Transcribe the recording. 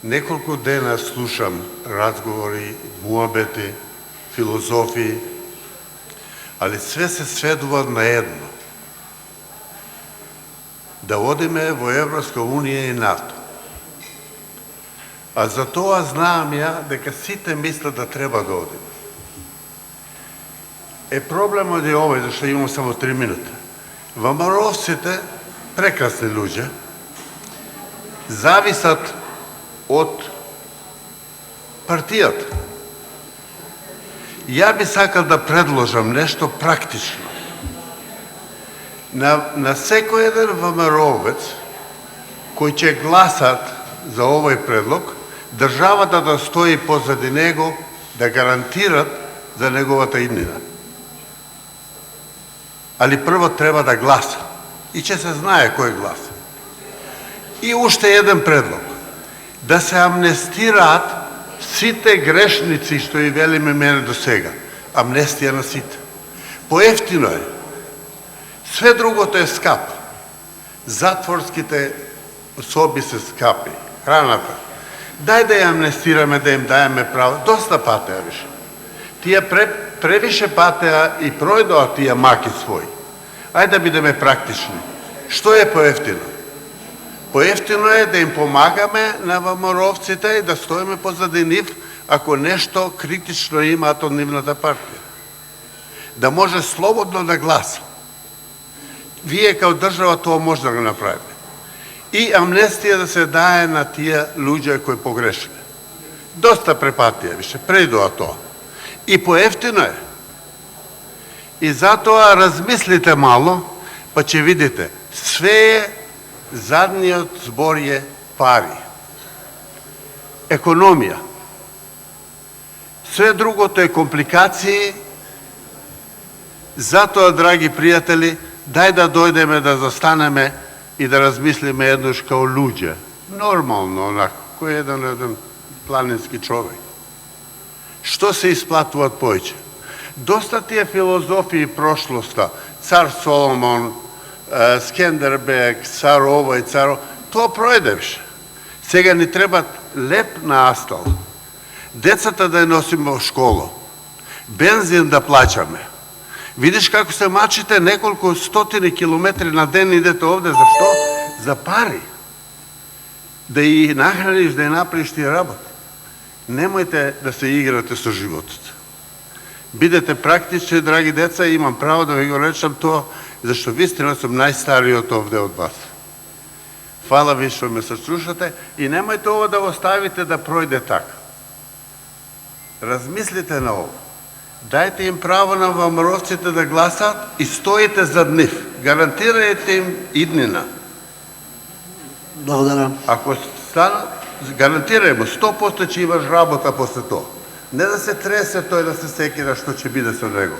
Неколку дена слушам разговори, муабети, филозофии, али све се сведува на едно. Да одиме во Европска Унија и НАТО. А за тоа знаам ја дека сите мислат да треба да одиме. Проблемот е овој, зашто имам само 3 минута. ВМРО-вците, прекрасни луѓе, зависат од партијата. Ја би сакал да предложам нешто практично. На секој еден ВМРО-вец кој ќе гласат за овој предлог, државата да стои позади него, да гарантират за неговата иднина. Али прво треба да гласа. И ќе се знае кој гласа. И уште еден предлог. Да се амнестираат сите грешници што и велиме мене до сега. Амнестија на сите. Поевтино е. Све другото е скапо. Затворските соби се скапи. Храната. Дај да ја амнестираме, да им даеме право. Доста патеа више. Тие превише патеа и пројдоа тие маки своји. Ајде да бидеме практични. Што е поевтино? Поевтино е да им помагаме на ВМРО-вците и да стоиме позади нив ако нешто критично имаат од нивната партија. Да може слободно да гласа. Вие као држава тоа може да го направите. И амнестија да се дае на тие луѓе кои погрешиле. Доста препатија више, прејдоа тоа. И поевтино е. И затоа размислите мало, па ќе видите, све е, задниот збор е пари. Економија. Све другото е компликации. Затоа, драги пријатели, дај да дојдеме да застанеме и да размислиме еднош као луѓе. Нормално, онако, кој еден планински човек. Што се исплатуваат повеќе? Доста тие филозофии прошлоста, цар Соломон, Скендербег, цар овој, цар овој, тоа пројдевше. Сега ни треба леп на астал. Децата да ја носиме во школа. Бензин да плаќаме. Видиш како се мачите неколку стотини километри на ден идете овде, зашто? За пари. Да и нахраниш, да ја направиш тие работи. Немојте да се играте со животот. Бидете практични, драги деца, имам право да ви го речам тоа, зашто вистина сум најстариот овде од вас. Фала ви што ме слушате и немојте ова да го оставите да пројде така. Размислите на ова. Дајте им право на ВМРО-вците да гласат и стоите зад нив. Гарантирајте им иднина. Благодарам. Ако станат, гарантирајмо 100% ќе имаш работа после тоа. Не да се тресе тој да се секира што ќе биде со него.